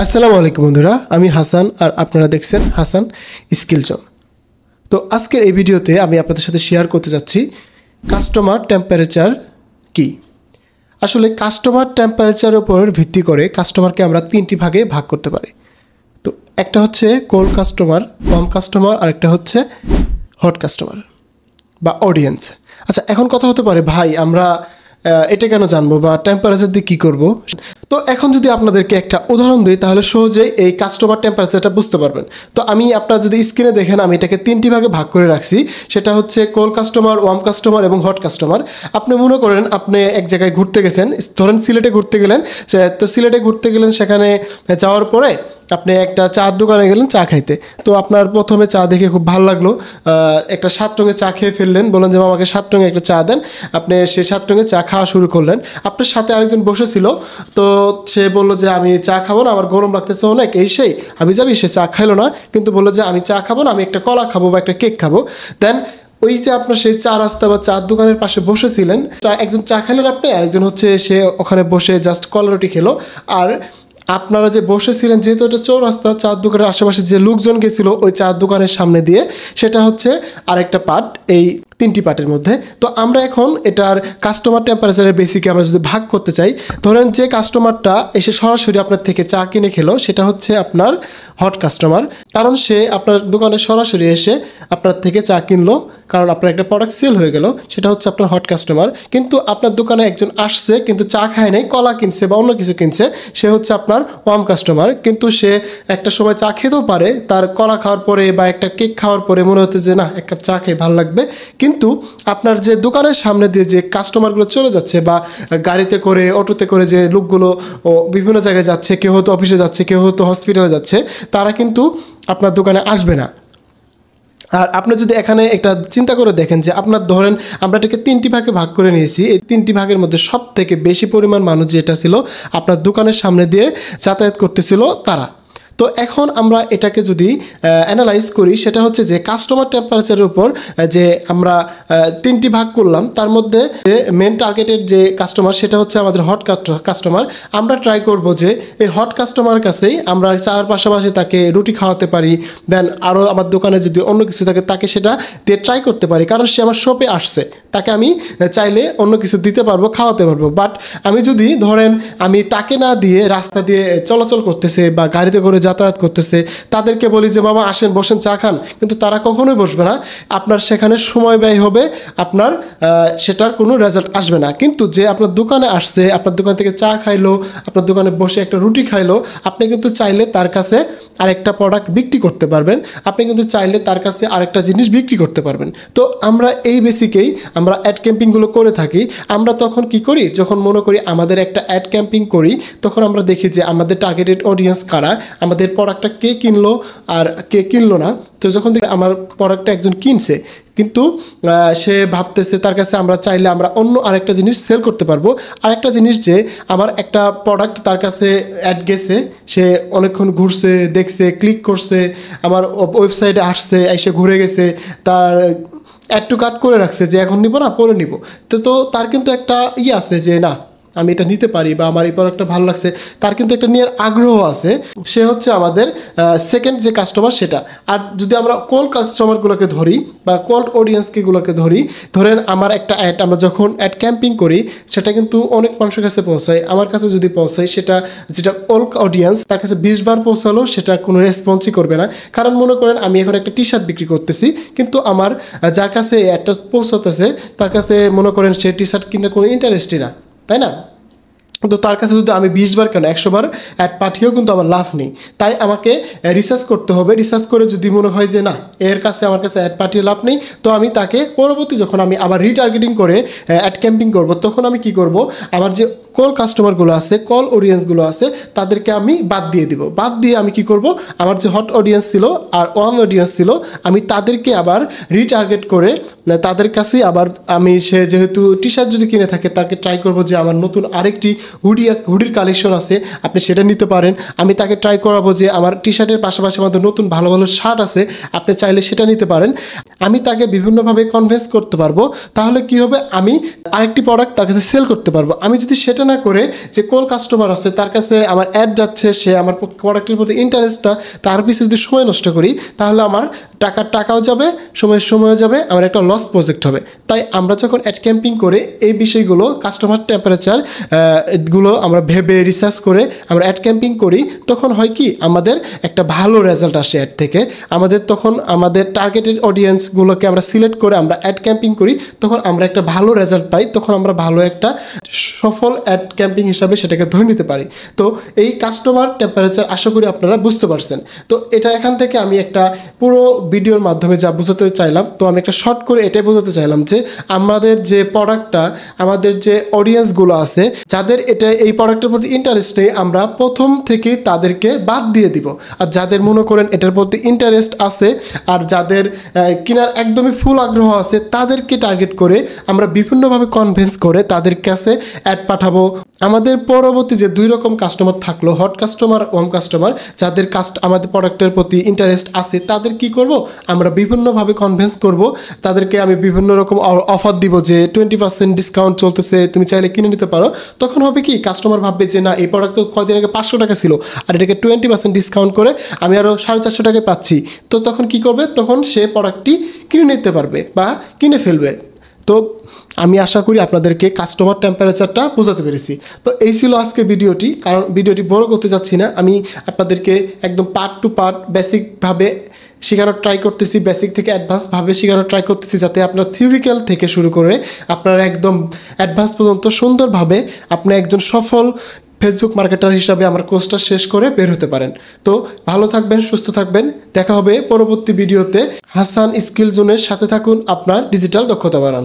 আসসালামু আলাইকুম বন্ধুরা, আমি হাসান আর আপনারা দেখছেন হাসান স্কিল জোন। তো আজকের এই ভিডিওতে আমি আপনাদের সাথে শেয়ার করতে যাচ্ছি কাস্টমার টেম্পারেচার কি। আসলে কাস্টমার টেম্পারেচারের উপর ভিত্তি করে কাস্টমারকে আমরা তিনটি ভাগে ভাগ করতে পারি। তো একটা হচ্ছে কোল্ড কাস্টমার, ওয়ার্ম কাস্টমার, আর একটা হচ্ছে হট কাস্টমার বা অডিয়েন্স। আচ্ছা, এখন কথা হতে পারে ভাই আমরা এটা কেন জানবো বা টেম্পারেচার দিয়ে কী করবো। তো এখন যদি আপনাদেরকে একটা উদাহরণ দিই তাহলে সহজেই এই কাস্টমার টেম্পারেচারটা বুঝতে পারবেন। তো আমি আপনারা যদি স্ক্রিনে দেখেন আমি এটাকে তিনটি ভাগে ভাগ করে রাখছি। সেটা হচ্ছে কোল্ড কাস্টমার, ওয়ার্ম কাস্টমার এবং হট কাস্টমার। আপনি মনে করেন আপনি এক জায়গায় ঘুরতে গেছেন, ধরেন সিলেটে ঘুরতে গেলেন। তো সিলেটে ঘুরতে গেলেন, সেখানে যাওয়ার পরে আপনি একটা চার দোকানে গেলেন চা খাইতে। তো আপনার প্রথমে চা দেখে খুব ভালো লাগলো, একটা 7 রঙের চা খেয়ে ফেললেন, বললেন যে আমাকে 7 রঙের একটা চা দেন। আপনি সেই 7 রঙের চা খাওয়া শুরু করলেন। আপনার সাথে আরেকজন বসেছিল, তো সে বললো যে আমি চা খাবো না, আমার গরম লাগতেছে অনেক, এই সেই আমি যাবি। সে চা খাইলো না, কিন্তু বললো যে আমি চা খাবো না, আমি একটা কলা খাবো বা একটা কেক খাবো। দেন ওই যে আপনার সেই চা রাস্তা বা চার দোকানের পাশে বসেছিলেন, একজন চা খাইলেন আপনি, আরেকজন হচ্ছে সে ওখানে বসে জাস্ট কলা রুটি খেলো। আর আপনারা যে বসেছিলেন, যেহেতু এটা চৌরাস্তা, চার দোকানের আশেপাশে যে লোকজন গেছিলো ওই চার দোকানের সামনে দিয়ে, সেটা হচ্ছে আরেকটা পার্ট এই তিনটি পার্টের মধ্যে। তো আমরা এখন এটার কাস্টমার টেম্পারেচারের বেসিকে আমরা যদি ভাগ করতে চাই, ধরেন যে কাস্টমারটা এসে সরাসরি আপনার থেকে চা কিনে খেলো সেটা হচ্ছে আপনার হট কাস্টমার, কারণ সে আপনার দোকানে সরাসরি এসে আপনার থেকে চা কিনলো, কারণ আপনার একটা প্রোডাক্ট সেল হয়ে গেল, সেটা হচ্ছে আপনার হট কাস্টমার। কিন্তু আপনার দোকানে একজন আসছে কিন্তু চা খায় নাই, কলা কিনছে বা অন্য কিছু কিনছে, সে হচ্ছে আপনার ওয়ার্ম কাস্টমার। কিন্তু সে একটা সময় চা খেতেও পারে, তার কলা খাওয়ার পরে বা একটা কেক খাওয়ার পরে মনে হতে যে না এক কাপ চা খেয়ে ভালো লাগবে, কিন্তু আপনার যে দোকানের সামনে দিয়ে যে কাস্টমারগুলো চলে যাচ্ছে বা গাড়িতে করে অটোতে করে যে লোকগুলো বিভিন্ন জায়গায় যাচ্ছে, কেউ হয়তো অফিসে যাচ্ছে, কেউ হয়তো হসপিটালে যাচ্ছে, তারা কিন্তু আপনার দোকানে আসবে না। আর আপনি যদি এখানে একটা চিন্তা করে দেখেন যে আপনার ধরেন আমরা এটাকে তিনটি ভাগে ভাগ করে নিয়েছি, এই তিনটি ভাগের মধ্যে সব থেকে বেশি পরিমাণ মানুষ যেটা ছিল আপনার দোকানের সামনে দিয়ে যাতায়াত করতেছিল তারা। তো এখন আমরা এটাকে যদি অ্যানালাইজ করি, সেটা হচ্ছে যে কাস্টমার টেম্পারেচারের উপর যে আমরা তিনটি ভাগ করলাম, তার মধ্যে মেন টার্গেটেড যে কাস্টমার সেটা হচ্ছে আমাদের হট কাস্টমার। আমরা ট্রাই করব যে এই হট কাস্টমার কাছেই আমরা চার পাশাপাশি তাকে রুটি খাওয়াতে পারি, দেন আরও আমার দোকানে যদি অন্য কিছু থাকে তাকে সেটা দিয়ে ট্রাই করতে পারি, কারণ সে আমার শপে আসছে, তাকে আমি চাইলে অন্য কিছু দিতে পারবো, খাওয়াতে পারবো। বাট আমি যদি ধরেন আমি তাকে না দিয়ে রাস্তা দিয়ে চলাচল করতেছে বা গাড়িতে করে যাতায়াত করতেছে, তাদেরকে বলি যে বাবা আসেন বসেন চা খান, কিন্তু তারা কখনোই বসবে না। আপনার সেখানে সময় ব্যয় হবে, আপনার সেটার কোনো রেজাল্ট আসবে না। কিন্তু যে আপনার দোকানে আসছে, আপনার দোকান থেকে চা খাইলো, আপনার দোকানে বসে একটা রুটি খাইলো, আপনি কিন্তু চাইলে তার কাছে আরেকটা প্রোডাক্ট বিক্রি করতে পারবেন, আপনি কিন্তু চাইলে তার কাছে আরেকটা জিনিস বিক্রি করতে পারবেন। তো আমরা এই বেসিকেই আমরা অ্যাড ক্যাম্পিংগুলো করে থাকি। আমরা তখন কি করি, যখন মনে করি আমাদের একটা অ্যাড ক্যাম্পিং করি, তখন আমরা দেখি যে আমাদের টার্গেটেড অডিয়েন্স কারা, আমাদের প্রোডাক্টটা কে কিনলো আর কে কিনলো না। তো যখন দেখি আমার প্রোডাক্টটা একজন কিনছে কিন্তু সে ভাবতেছে তার কাছে আমরা চাইলে আমরা অন্য আরেকটা জিনিস সেল করতে পারবো। আরেকটা জিনিস যে আমার একটা প্রোডাক্ট তার কাছে অ্যাড গেছে, সে অনেকক্ষণ ঘুরছে, দেখছে, ক্লিক করছে, আমার ওয়েবসাইটে আসছে, এসে ঘুরে গেছে, তার অ্যাড টু কার্ট করে রাখছে যে এখন নিব না পরে নিব। তো তার কিন্তু একটা আছে যে না আমি এটা নিতে পারি বা আমার এই প্রোডাক্টটা ভালো লাগছে, তার কিন্তু একটা নেওয়ার আগ্রহ আছে। সে হচ্ছে আমাদের সেকেন্ড যে কাস্টমার সেটা। আর যদি আমরা কোল্ড কাস্টমারগুলোকে ধরি বা কোল্ড অডিয়েন্সগুলোকে ধরি, ধরেন আমার একটা অ্যাড আমরা যখন অ্যাড ক্যাম্পিং করি সেটা কিন্তু অনেক মানুষের কাছে পৌঁছায়। আমার কাছে যদি পৌঁছায় সেটা যেটা কোল্ড অডিয়েন্স, তার কাছে 20 বার পৌঁছালো সেটা কোনো রেসপন্সই করবে না। কারণ মনে করেন আমি এখন একটা টি শার্ট বিক্রি করতেছি, কিন্তু আমার যার কাছে অ্যাডটা পৌঁছাতেছে তার কাছে মনে করেন সে টি শার্ট কিনে কোনো ইন্টারেস্টই না, তাই না? তো তার কাছে যদি আমি 20 বার কেন 100 বার অ্যাড পাঠিয়েও কিন্তু আমার লাভ নেই। তাই আমাকে রিসার্চ করতে হবে। রিসার্চ করে যদি মনে হয় যে না এর কাছে আমার কাছে অ্যাড পাঠিয়ে লাভ নেই, তো আমি তাকে পরবর্তী যখন আমি আবার রিটার্গেটিং করে অ্যাড ক্যাম্পিং করব, তখন আমি কি করব, আমার যে কল কাস্টমারগুলো আছে, কল অডিয়েন্সগুলো আছে, তাদেরকে আমি বাদ দিয়ে দিব। বাদ দিয়ে আমি কি করব, আমার যে হট অডিয়েন্স ছিল আর ওয়ার্ম অডিয়েন্স ছিল, আমি তাদেরকে আবার রিটার্গেট করে তাদের কাছে আবার আমি সে যেহেতু টি শার্ট যদি কিনে থাকে তাকে ট্রাই করব যে আমার নতুন আরেকটি হুডির কালেকশন আছে, আপনি সেটা নিতে পারেন। আমি তাকে ট্রাই করাবো যে আমার টি শার্টের পাশাপাশি আমাদের নতুন ভালো ভালো শার্ট আছে, আপনি চাইলে সেটা নিতে পারেন। আমি তাকে বিভিন্নভাবে কনভিন্স করতে পারবো। তাহলে কি হবে, আমি আরেকটি প্রোডাক্ট তার কাছে সেল করতে পারবো। আমি যদি সেটা এটা না করে যে কোন কাস্টমার আছে তার কাছে আমার অ্যাড যাচ্ছে, সে আমার প্রোডাক্টের প্রতি ইন্টারেস্টটা, তার পিছনে যদি সময় নষ্ট করি তাহলে আমার টাকাও যাবে, সময়ও যাবে, আমার একটা লস প্রজেক্ট হবে। তাই আমরা যখন অ্যাড ক্যাম্পিং করে এই বিষয়গুলো কাস্টমার টেম্পারেচার গুলো আমরা ভেবে রিসার্চ করে আমরা অ্যাড ক্যাম্পিং করি, তখন হয় কি আমাদের একটা ভালো রেজাল্ট আসে অ্যাড থেকে। আমাদের তখন আমাদের টার্গেটেড অডিয়েন্সগুলোকে আমরা সিলেক্ট করে আমরা অ্যাড ক্যাম্পিং করি, তখন আমরা একটা ভালো রেজাল্ট পাই, তখন আমরা ভালো একটা সফল অ্যাড ক্যাম্পিং হিসাবে সেটাকে ধরে নিতে পারি। তো এই কাস্টমার টেম্পারেচার আশা করি আপনারা বুঝতে পারছেন। তো এটা এখান থেকে আমি একটা পুরো ভিডিওর মাধ্যমে যা বোঝাতে চাইলাম, তো আমি একটা শর্ট করে এটাই বোঝাতে চাইলাম যে আমাদের যে প্রোডাক্টটা, আমাদের যে অডিয়েন্সগুলো আছে যাদের এই প্রোডাক্টের প্রতি ইন্টারেস্ট নেই, আমরা প্রথম থেকেই তাদেরকে বাদ দিয়ে দিব। আর যাদের মনে করেন এটার প্রতি ইন্টারেস্ট আছে আর যাদের কেনার একদমই ফুল আগ্রহ আছে তাদেরকে টার্গেট করে আমরা বিভিন্নভাবে কনভিন্স করে তাদের কাছে অ্যাড পাঠাবো। আমাদের পরবর্তী যে দুই রকম কাস্টমার থাকলো, হট কাস্টমার, হোম কাস্টমার, যাদের আমাদের প্রোডাক্টের প্রতি ইন্টারেস্ট আছে তাদের কি করব, আমরা বিভিন্নভাবে কনভিন্স করব। তাদেরকে আমি বিভিন্ন রকম অফার দিব যে 20% ডিসকাউন্ট চলতেছে, তুমি চাইলে কিনে নিতে পারো। তখন হবে কি কাস্টমার ভাববে যে না, এই প্রোডাক্ট তো কদিন আগে 500 টাকা ছিল আর এটাকে 20% ডিসকাউন্ট করে আমি আরও 450 টাকায় পাচ্ছি। তো তখন কি করবে, তখন সে প্রোডাক্টটি কিনে নিতে পারবে বা কিনে ফেলবে। তো আমি আশা করি আপনাদেরকে কাস্টমার টেম্পারেচারটা বোঝাতে পেরেছি। তো এই ছিল আজকে ভিডিওটি, কারণ ভিডিওটি বড় করতে যাচ্ছি না, আমি আপনাদেরকে একদম পার্ট টু পার্ট বেসিকভাবে শেখানোর ট্রাই করতেছি, বেসিক থেকে অ্যাডভান্সভাবে শেখানোর ট্রাই করতেছি, যাতে আপনার থিওরিক্যাল থেকে শুরু করে আপনারা একদম অ্যাডভান্স পর্যন্ত সুন্দরভাবে আপনি একজন সফল ফেসবুক মার্কেটার হিসাবে আমার কোর্সটা শেষ করে বের হতে পারেন। তো ভালো থাকবেন, সুস্থ থাকবেন, দেখা হবে পরবর্তী ভিডিওতে। হাসান স্কিল জোনের সাথে থাকুন, আপনার ডিজিটাল দক্ষতা বাড়ান।